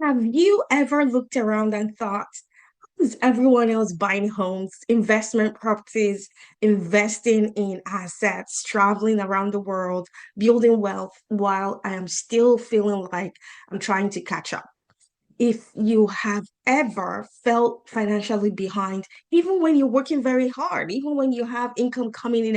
Have you ever looked around and thought, is everyone else buying homes, investment properties, investing in assets, traveling around the world, building wealth while I am still feeling like I'm trying to catch up? If you have ever felt financially behind, even when you're working very hard, even when you have income coming in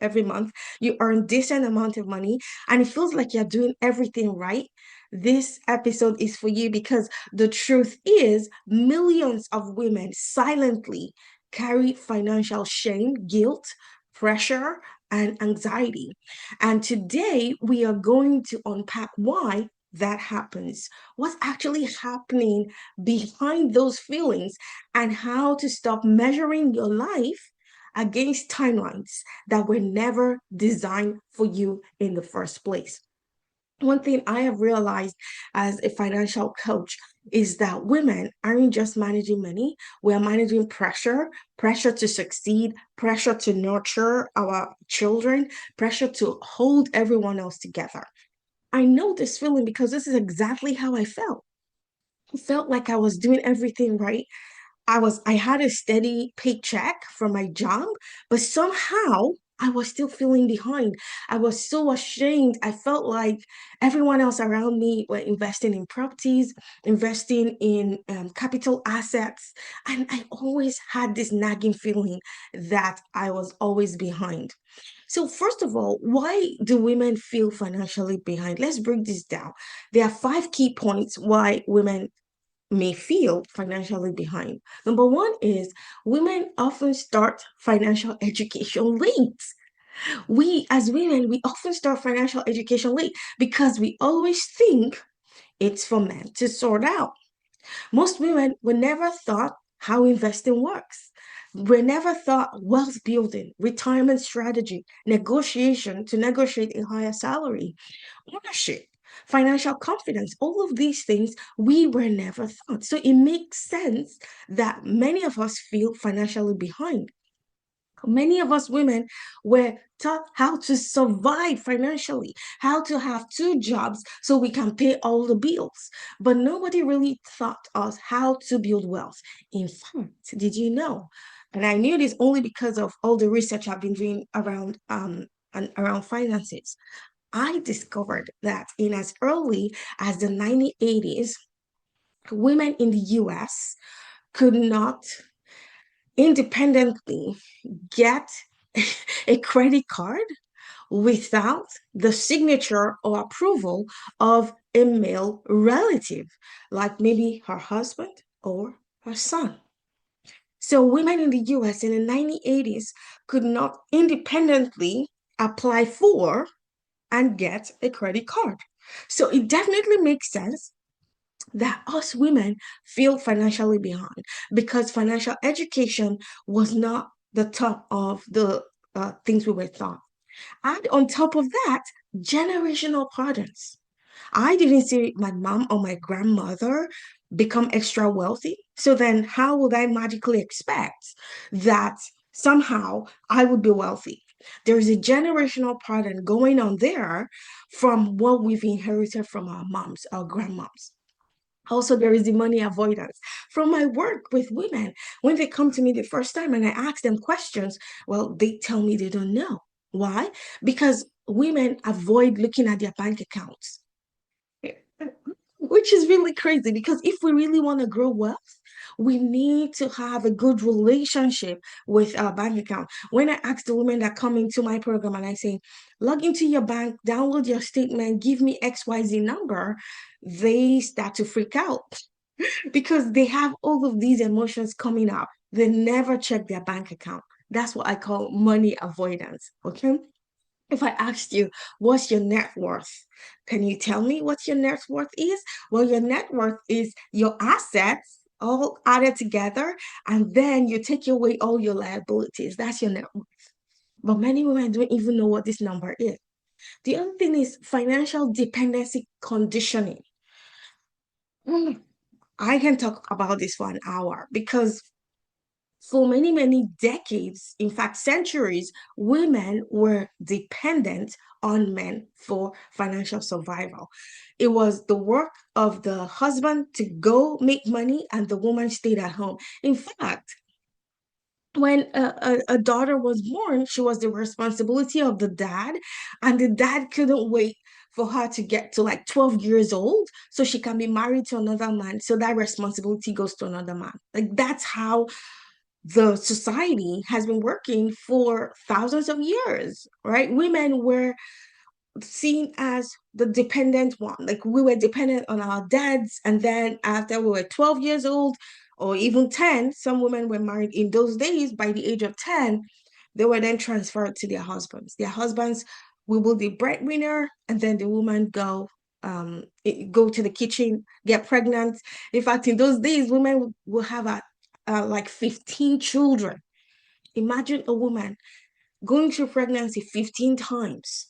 every month, you earn decent amount of money, and it feels like you're doing everything right. This episode is for you because the truth is, millions of women silently carry financial shame, guilt, pressure, and anxiety. And today we are going to unpack why that happens, what's actually happening behind those feelings, and how to stop measuring your life against timelines that were never designed for you in the first place. One thing I have realized as a financial coach is that women aren't just managing money, we are managing pressure, pressure to succeed, pressure to nurture our children, pressure to hold everyone else together. I know this feeling because this is exactly how I felt. I felt like I was doing everything right. I had a steady paycheck from my job, but somehow I was still feeling behind. I was so ashamed. I felt like everyone else around me were investing in properties, investing in capital assets, and I always had this nagging feeling that I was always behind. So, first of all, why do women feel financially behind? Let's break this down. There are five key points why women may feel financially behind. Number one is women often start financial education late. We, as women, we often start financial education late because we always think it's for men to sort out. Most women were never taught how investing works. We're never taught wealth building, retirement strategy, negotiation to negotiate a higher salary, ownership, financial confidence. All of these things we were never taught. So it makes sense that many of us feel financially behind. Many of us women were taught how to survive financially, how to have two jobs so we can pay all the bills. But nobody really taught us how to build wealth. In fact, did you know? And I knew this only because of all the research I've been doing around and around finances. I discovered that in as early as the 1980s, women in the US could not independently get a credit card without the signature or approval of a male relative, like maybe her husband or her son. So women in the US in the 1980s could not independently apply for and get a credit card. So it definitely makes sense that us women feel financially behind because financial education was not the top of the things we were taught. And on top of that, generational patterns. I didn't see my mom or my grandmother become extra wealthy. So then, how would I magically expect that somehow I would be wealthy? There's a generational pattern going on there from what we've inherited from our moms, our grandmoms. Also, there is the money avoidance. From my work with women, when they come to me the first time and I ask them questions, well, they tell me they don't know. Why? Because women avoid looking at their bank accounts, which is really crazy because if we really want to grow wealth, we need to have a good relationship with our bank account. When I ask the women that come into my program and I say, log into your bank, download your statement, give me XYZ number, they start to freak out because they have all of these emotions coming up. They never check their bank account. That's what I call money avoidance. Okay. If I asked you, what's your net worth? Can you tell me what your net worth is? Well, your net worth is your assets all added together, and then you take away all your liabilities. That's your net worth. But many women don't even know what this number is. The other thing is financial dependency conditioning. Mm, I can talk about this for an hour because For many, many decades, in fact, centuries, women were dependent on men for financial survival. It was the work of the husband to go make money, and the woman stayed at home. In fact, when a daughter was born, she was the responsibility of the dad, and the dad couldn't wait for her to get to like 12 years old so she can be married to another man. So that responsibility goes to another man. Like that's how the society has been working for thousands of years, right? Women were seen as the dependent one. Like we were dependent on our dads. And then after we were 12 years old or even 10, some women were married in those days by the age of 10, they were then transferred to their husbands. Their husbands will be the breadwinner, and then the woman go to the kitchen, get pregnant. In fact, in those days, women will have like 15 children. Imagine a woman going through pregnancy 15 times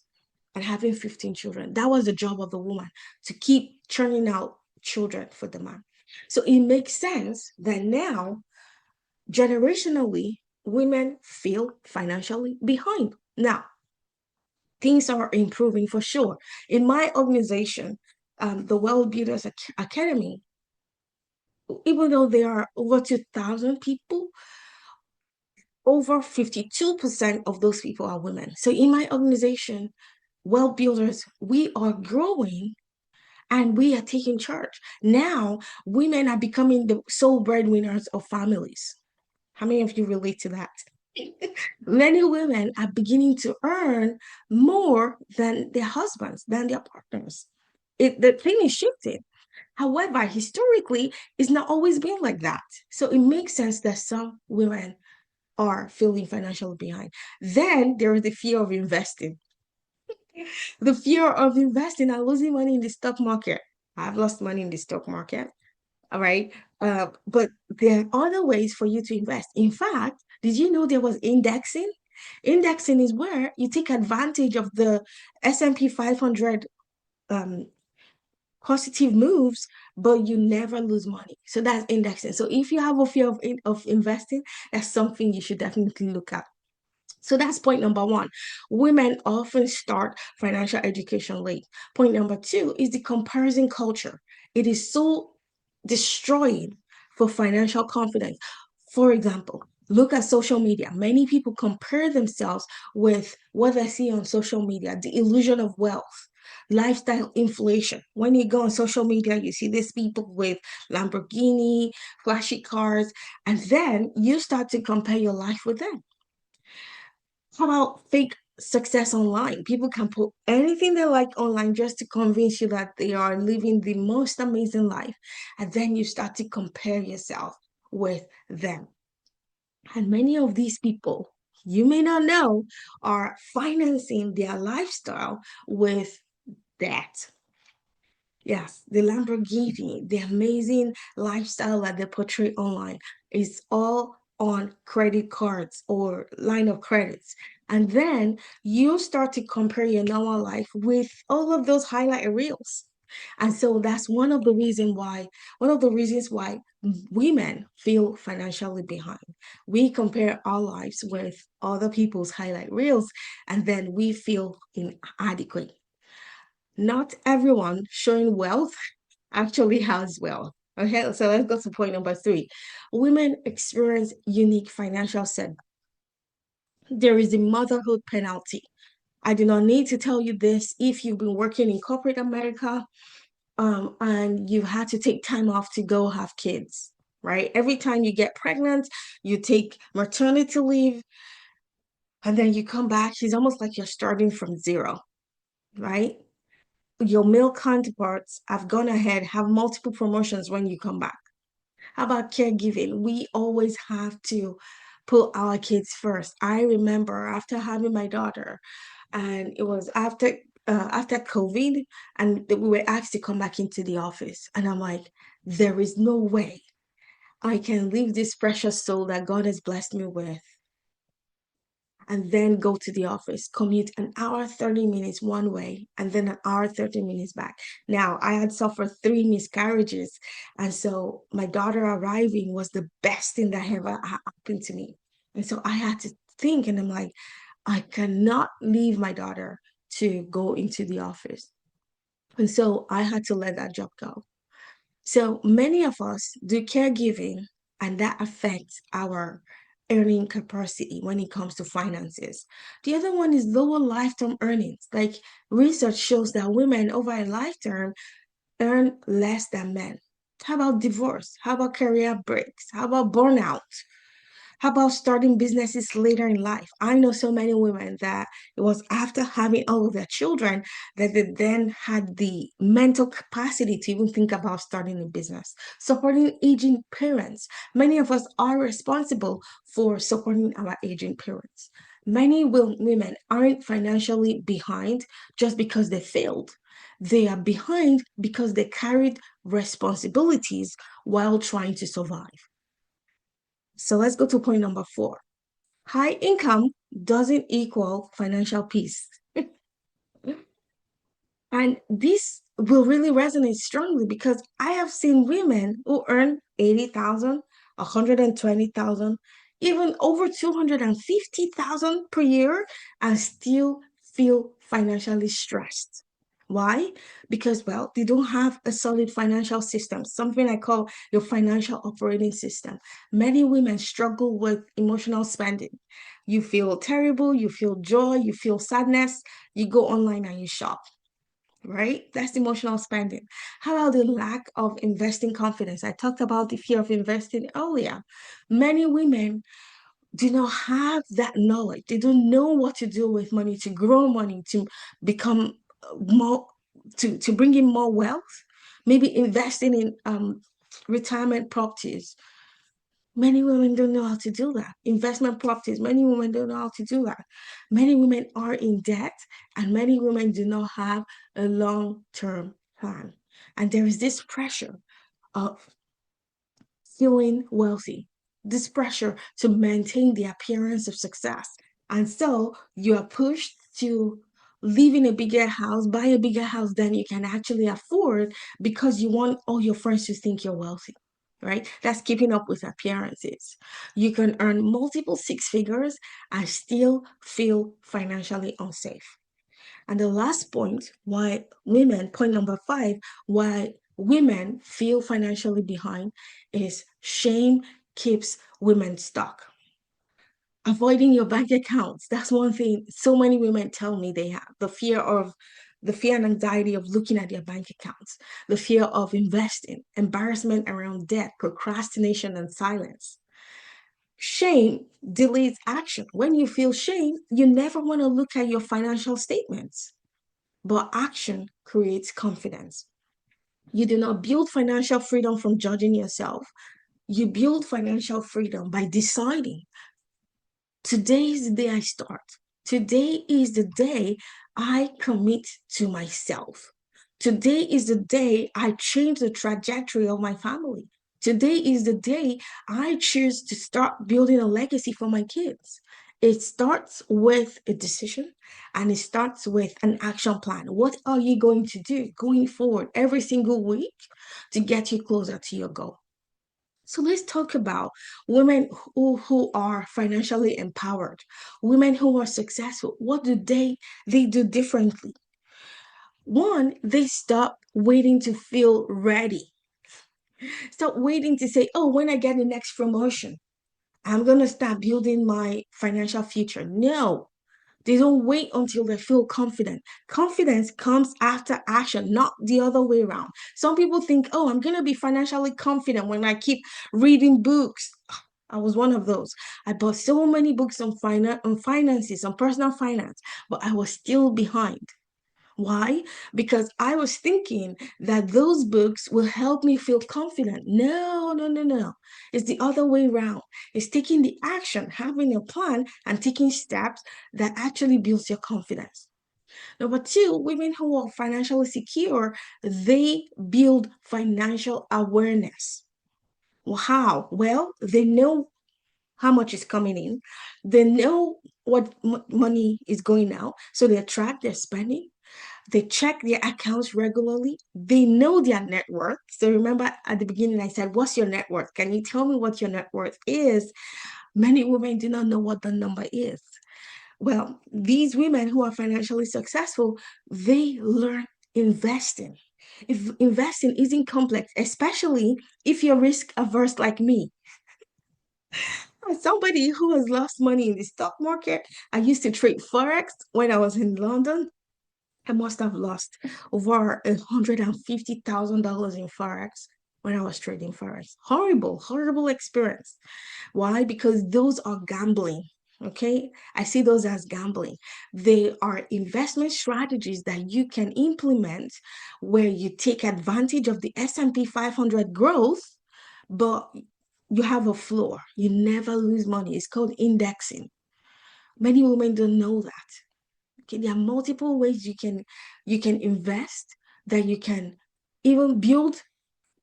and having 15 children. That was the job of the woman, to keep churning out children for the man. So it makes sense that now, generationally, women feel financially behind. Now, things are improving for sure. In my organization, the Well Builders Academy, even though there are over 2,000 people, over 52% of those people are women. So in my organization, Well Builders, we are growing and we are taking charge. Now, women are becoming the sole breadwinners of families. How many of you relate to that? Many women are beginning to earn more than their husbands, than their partners. The thing is shifting. However, historically, it's not always been like that. So it makes sense that some women are feeling financially behind. Then there is the fear of investing. The fear of investing and losing money in the stock market. I've lost money in the stock market. All right. But there are other ways for you to invest. In fact, did you know there was indexing? Indexing is where you take advantage of the S&P 500 um, positive moves, but you never lose money. So that's indexing. So if you have a fear of investing, that's something you should definitely look at. So that's point number one. Women often start financial education late. Point number two is the comparison culture. It is so destroying for financial confidence. For example, look at social media. Many people compare themselves with what they see on social media, the illusion of wealth, lifestyle inflation. When you go on social media, you see these people with Lamborghini, flashy cars, and then you start to compare your life with them. How about fake success online? People can put anything they like online just to convince you that they are living the most amazing life. And then you start to compare yourself with them. And many of these people, you may not know, are financing their lifestyle with debt. Yes, the Lamborghini, the amazing lifestyle that they portray online is all on credit cards or line of credits. And then you start to compare your normal life with all of those highlight reels. And so that's one of the reasons why women feel financially behind. We compare our lives with other people's highlight reels, and then we feel inadequate. Not everyone showing wealth actually has wealth. Okay, so let's go to point number three. Women experience unique financial setbacks. There is the motherhood penalty. I do not need to tell you this if you've been working in corporate America, and you've had to take time off to go have kids, right? Every time you get pregnant, you take maternity leave, and then you come back. It's almost like you're starting from zero, right? Your male counterparts have gone ahead, have multiple promotions when you come back. How about caregiving? We always have to put our kids first. I remember after having my daughter, and it was after COVID, and we were asked to come back into the office. And I'm like, there is no way I can leave this precious soul that God has blessed me with and then go to the office, commute an hour, 30 minutes one way, and then an hour, 30 minutes back. Now, I had suffered three miscarriages. And so my daughter arriving was the best thing that ever happened to me. And so I had to think, and I'm like, I cannot leave my daughter to go into the office. And so I had to let that job go. So many of us do caregiving, and that affects our earning capacity when it comes to finances. The other one is lower lifetime earnings. Like research shows that women over a lifetime earn less than men. How about divorce? How about career breaks? How about burnout? How about starting businesses later in life? I know so many women that it was after having all of their children that they then had the mental capacity to even think about starting a business. Supporting aging parents. Many of us are responsible for supporting our aging parents. Many women aren't financially behind just because they failed. They are behind because they carried responsibilities while trying to survive. So let's go to point number four. High income doesn't equal financial peace. And this will really resonate strongly because I have seen women who earn 80,000, 120,000, even over 250,000 per year and still feel financially stressed. Why? Because, well, they don't have a solid financial system, something I call your financial operating system. Many women struggle with emotional spending. You feel terrible, you feel joy, you feel sadness, you go online and you shop, right? That's emotional spending. How about the lack of investing confidence? I talked about the fear of investing earlier. Many women do not have that knowledge. They don't know what to do with money, to grow money, to become more, to bring in more wealth. Maybe investing in retirement properties. Many women don't know how to do that. Investment properties, many women don't know how to do that. Many women are in debt, and many women do not have a long-term plan. And there is this pressure of feeling wealthy, this pressure to maintain the appearance of success. And so you are pushed to live in a bigger house, buy a bigger house than you can actually afford because you want all your friends to think you're wealthy, right? That's keeping up with appearances. You can earn multiple six figures and still feel financially unsafe. And the last point, why women, point number five, why women feel financially behind is shame keeps women stuck. Avoiding your bank accounts. That's one thing so many women tell me they have. The fear and anxiety of looking at their bank accounts, the fear of investing, embarrassment around debt, procrastination, and silence. Shame delays action. When you feel shame, you never want to look at your financial statements. But action creates confidence. You do not build financial freedom from judging yourself. You build financial freedom by deciding today is the day I start. Today is the day I commit to myself. Today is the day I change the trajectory of my family. Today is the day I choose to start building a legacy for my kids. It starts with a decision and it starts with an action plan. What are you going to do going forward every single week to get you closer to your goal? So let's talk about women who are financially empowered, women who are successful. What do they do differently? One, they stop waiting to feel ready. Stop waiting to say, oh, when I get the next promotion, I'm gonna start building my financial future. No, they don't wait until they feel confident. Confidence comes after action, not the other way around. Some people think, oh, I'm going to be financially confident when I keep reading books. I was one of those. I bought so many books on finances, on personal finance, but I was still behind. Why? Because I was thinking that those books will help me feel confident. No, no, no, no. It's the other way around. It's taking the action, having a plan, and taking steps that actually builds your confidence. Number two, women who are financially secure, they build financial awareness. Well, how? Well, they know how much is coming in. They know what money is going out. So they track their spending. They check their accounts regularly. They know their net worth. So remember at the beginning, I said, what's your net worth? Can you tell me what your net worth is? Many women do not know what the number is. Well, these women who are financially successful, they learn investing. If investing isn't complex, especially if you're risk averse like me, as somebody who has lost money in the stock market, I used to trade Forex when I was in London. I must have lost over $150,000 in Forex when I was trading Forex. Horrible, horrible experience. Why? Because those are gambling. Okay. I see those as gambling. They are investment strategies that you can implement where you take advantage of the S&P 500 growth, but you have a floor. You never lose money. It's called indexing. Many women don't know that. Okay, there are multiple ways you can invest that you can even build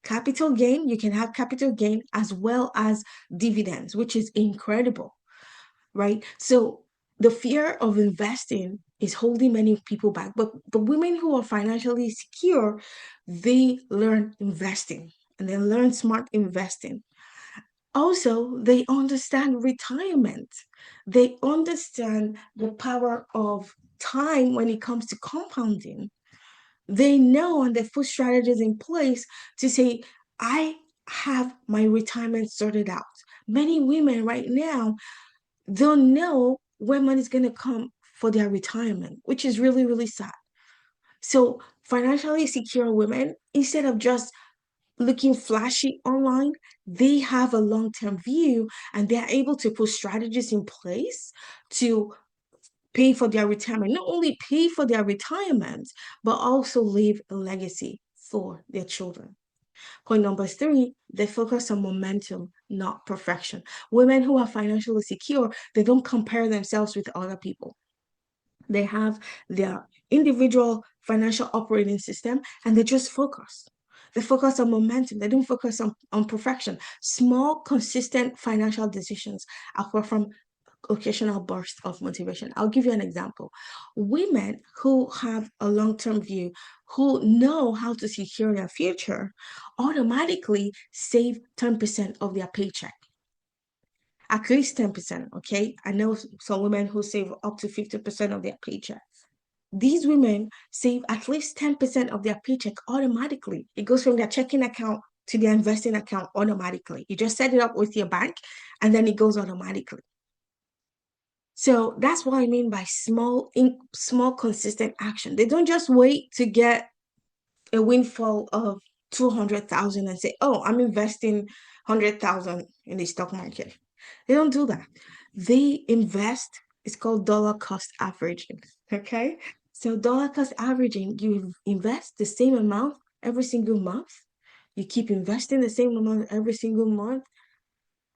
capital gain. You can have capital gain as well as dividends, which is incredible, right? So the fear of investing is holding many people back. But the women who are financially secure, they learn investing and they learn smart investing. Also, they understand retirement. They understand the power of time when it comes to compounding. They know and they put strategies in place to say, I have my retirement sorted out. Many women right now don't know when money is going to come for their retirement, which is really, really sad. So, financially secure women, instead of just looking flashy online, they have a long-term view and they're able to put strategies in place to pay for their retirement. Not only pay for their retirement, but also leave a legacy for their children. Point number three, they focus on momentum, not perfection. Women who are financially secure, they don't compare themselves with other people. They have their individual financial operating system and they just focus. They focus on momentum. They don't focus on perfection. Small, consistent financial decisions apart from occasional bursts of motivation. I'll give you an example. Women who have a long-term view, who know how to secure their future, automatically save 10% of their paycheck. At least 10%, okay? I know some women who save up to 50% of their paycheck. These women save at least 10% of their paycheck automatically. It goes from their checking account to their investing account automatically. You just set it up with your bank and then it goes automatically. So that's what I mean by small consistent action. They don't just wait to get a windfall of 200,000 and say, "Oh, I'm investing 100,000 in the stock market." They don't do that. They invest, it's called dollar cost averaging. Okay? So dollar cost averaging, you invest the same amount every single month. You keep investing the same amount every single month,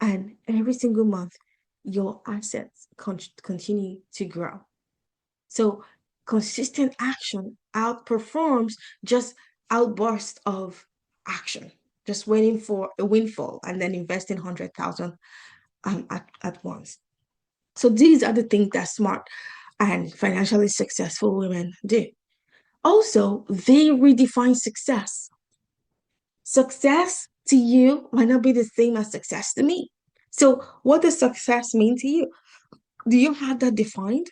and every single month, your assets continue to grow. So consistent action outperforms just outburst of action, just waiting for a windfall and then investing 100,000 at once. So these are the things that smart and financially successful women do. Also, they redefine success. Success to you might not be the same as success to me. So, what does success mean to you? Do you have that defined?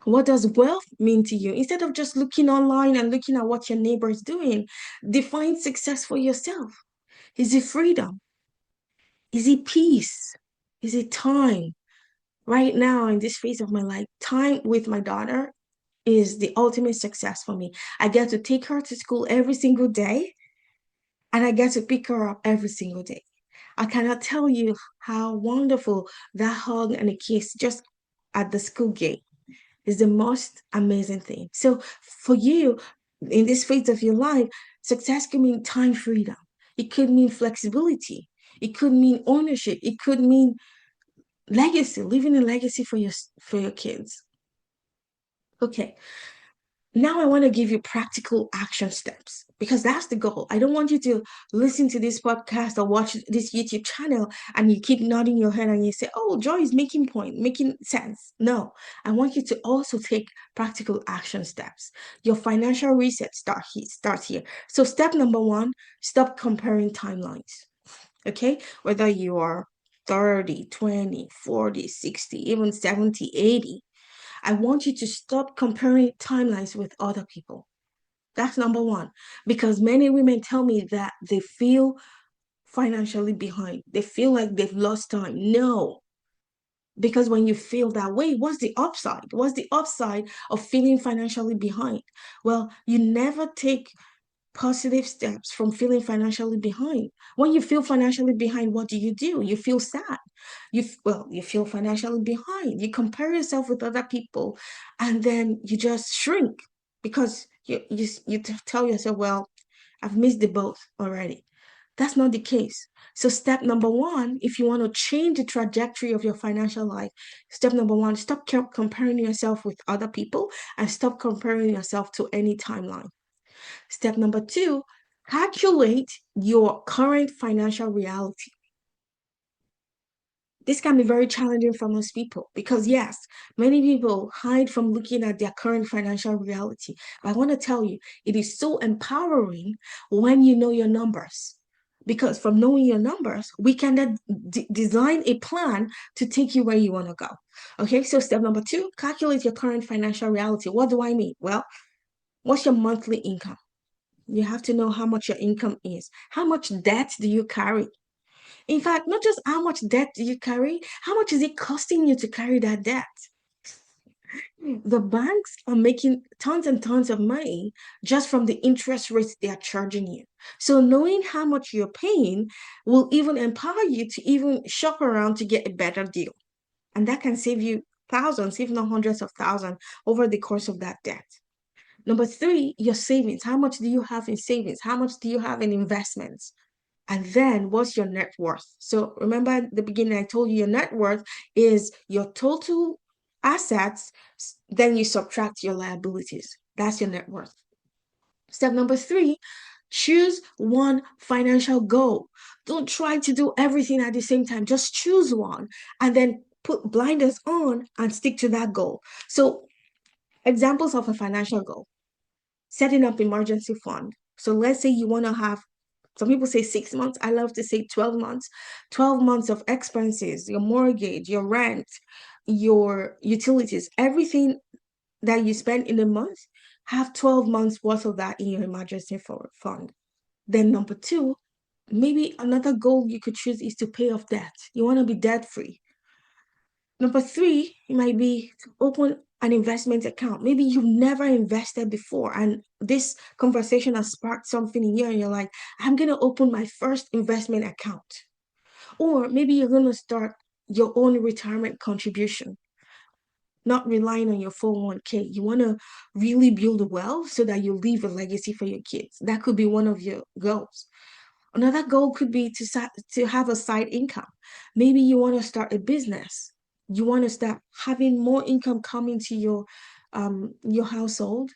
What does wealth mean to you? Instead of just looking online and looking at what your neighbor is doing, define success for yourself. Is it freedom? Is it peace? Is it time? Right now, in this phase of my life, time with my daughter is the ultimate success for me. I get to take her to school every single day and I get to pick her up every single day. I cannot tell you how wonderful that hug and a kiss just at the school gate is the most amazing thing. So for you, in this phase of your life, success could mean time freedom. It could mean flexibility. It could mean ownership. It could mean legacy, leaving a legacy for your kids. Okay. Now I want to give you practical action steps because that's the goal. I don't want you to listen to this podcast or watch this YouTube channel and you keep nodding your head and you say, "Oh, Joy is making point, making sense." No, I want you to also take practical action steps. Your financial reset starts here. So step number one, stop comparing timelines. Okay, whether you are 30, 20, 40, 60, even 70, 80, I want you to stop comparing timelines with other people. That's number one. Because many women tell me that they feel financially behind. They feel like they've lost time. No. Because when you feel that way, what's the upside? What's the upside of feeling financially behind? Well, you never take positive steps from feeling financially behind. When you feel financially behind, what do? You feel sad. You feel financially behind. You compare yourself with other people, and then you just shrink because you tell yourself, well, I've missed the boat already. That's not the case. So step number one, if you want to change the trajectory of your financial life, step number one, stop comparing yourself with other people and stop comparing yourself to any timeline. Step number two, calculate your current financial reality. This can be very challenging for most people because, yes, many people hide from looking at their current financial reality. But I want to tell you, it is so empowering when you know your numbers. Because from knowing your numbers, we can then design a plan to take you where you want to go. Okay, so step number two, calculate your current financial reality. What do I mean? Well, what's your monthly income? You have to know how much your income is. How much debt do you carry? In fact, not just how much debt do you carry, how much is it costing you to carry that debt? The banks are making tons and tons of money just from the interest rates they are charging you. So knowing how much you're paying will even empower you to even shop around to get a better deal. And that can save you thousands, if not hundreds of thousands over the course of that debt. Number three, your savings. How much do you have in savings? How much do you have in investments? And then what's your net worth? So remember at the beginning, I told you your net worth is your total assets, then you subtract your liabilities. That's your net worth. Step number three, choose one financial goal. Don't try to do everything at the same time. Just choose one and then put blinders on and stick to that goal. So examples of a financial goal, setting up emergency fund. So let's say you want to have, some people say 6 months. I love to say 12 months. 12 months of expenses, your mortgage, your rent, your utilities, everything that you spend in a month, have 12 months worth of that in your emergency fund. Then number two, maybe another goal you could choose is to pay off debt. You want to be debt free. Number three, it might be to open an investment account. Maybe you've never invested before, and this conversation has sparked something in you, and you're like, I'm going to open my first investment account. Or maybe you're going to start your own retirement contribution, not relying on your 401k. You want to really build wealth so that you leave a legacy for your kids. That could be one of your goals. Another goal could be to have a side income. Maybe you want to start a business. You want to start having more income coming to your household.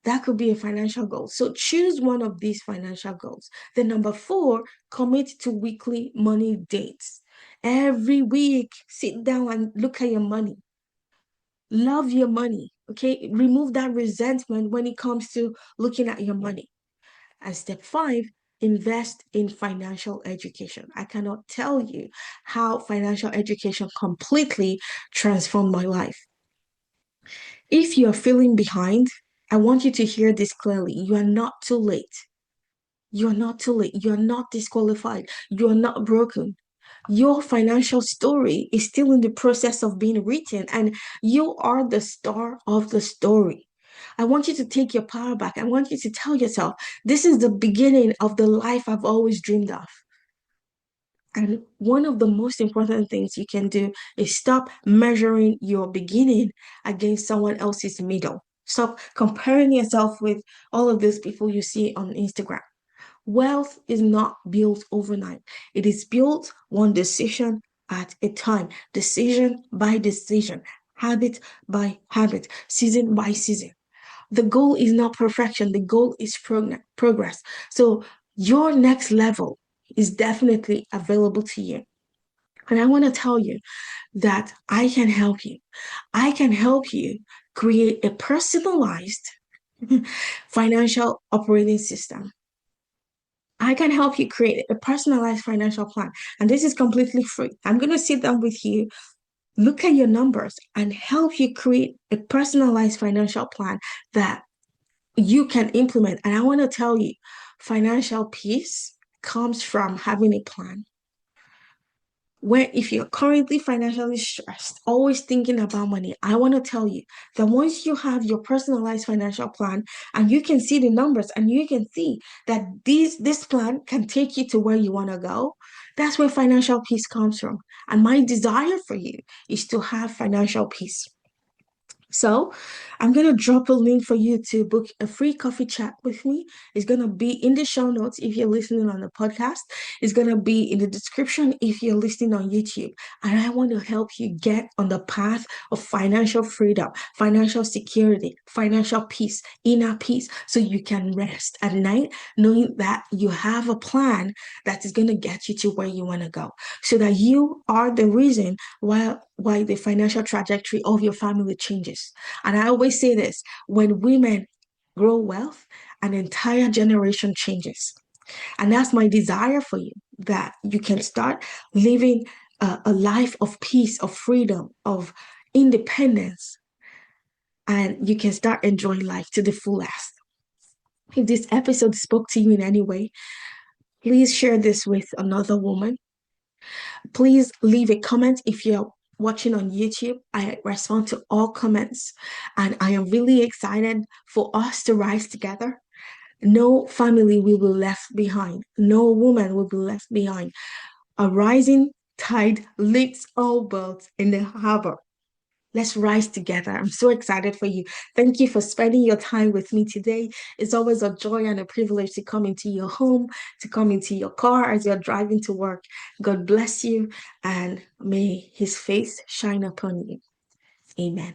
That could be a financial goal. So choose one of these financial goals. Then number four, commit to weekly money dates. Every week, sit down and look at your money. Love your money. Okay. Remove that resentment when it comes to looking at your money. And step five, invest in financial education. I cannot tell you how financial education completely transformed my life. If you're feeling behind, I want you to hear this clearly. You are not too late. You are not too late. You are not disqualified. You are not broken. Your financial story is still in the process of being written, and you are the star of the story. I want you to take your power back. I want you to tell yourself, this is the beginning of the life I've always dreamed of. And one of the most important things you can do is stop measuring your beginning against someone else's middle. Stop comparing yourself with all of those people you see on Instagram. Wealth is not built overnight. It is built one decision at a time, decision by decision, habit by habit, season by season. The goal is not perfection, the goal is progress. So your next level is definitely available to you. And I want to tell you that I can help you. I can help you create a personalized financial operating system. I can help you create a personalized financial plan. And this is completely free. I'm going to sit down with you, look at your numbers, and help you create a personalized financial plan that you can implement. And I want to tell you, financial peace comes from having a plan. Where if you're currently financially stressed, always thinking about money, I want to tell you that once you have your personalized financial plan and you can see the numbers and you can see that this plan can take you to where you want to go, that's where financial peace comes from. And my desire for you is to have financial peace. So I'm going to drop a link for you to book a free coffee chat with me. It's going to be in the show notes if you're listening on the podcast. It's going to be in the description if you're listening on YouTube. And I want to help you get on the path of financial freedom, financial security, financial peace, inner peace, so you can rest at night knowing that you have a plan that is going to get you to where you want to go, so that you are the reason why the financial trajectory of your family changes. And I always say this, when women grow wealth, an entire generation changes. And that's my desire for you, that you can start living a life of peace, of freedom, of independence, and you can start enjoying life to the fullest. If this episode spoke to you in any way, please share this with another woman. Please leave a comment if you're watching on YouTube. I respond to all comments, and I am really excited for us to rise together. No family will be left behind, no woman will be left behind. A rising tide lifts all boats in the harbor. Let's rise together. I'm so excited for you. Thank you for spending your time with me today. It's always a joy and a privilege to come into your home, to come into your car as you're driving to work. God bless you, and may his face shine upon you. Amen.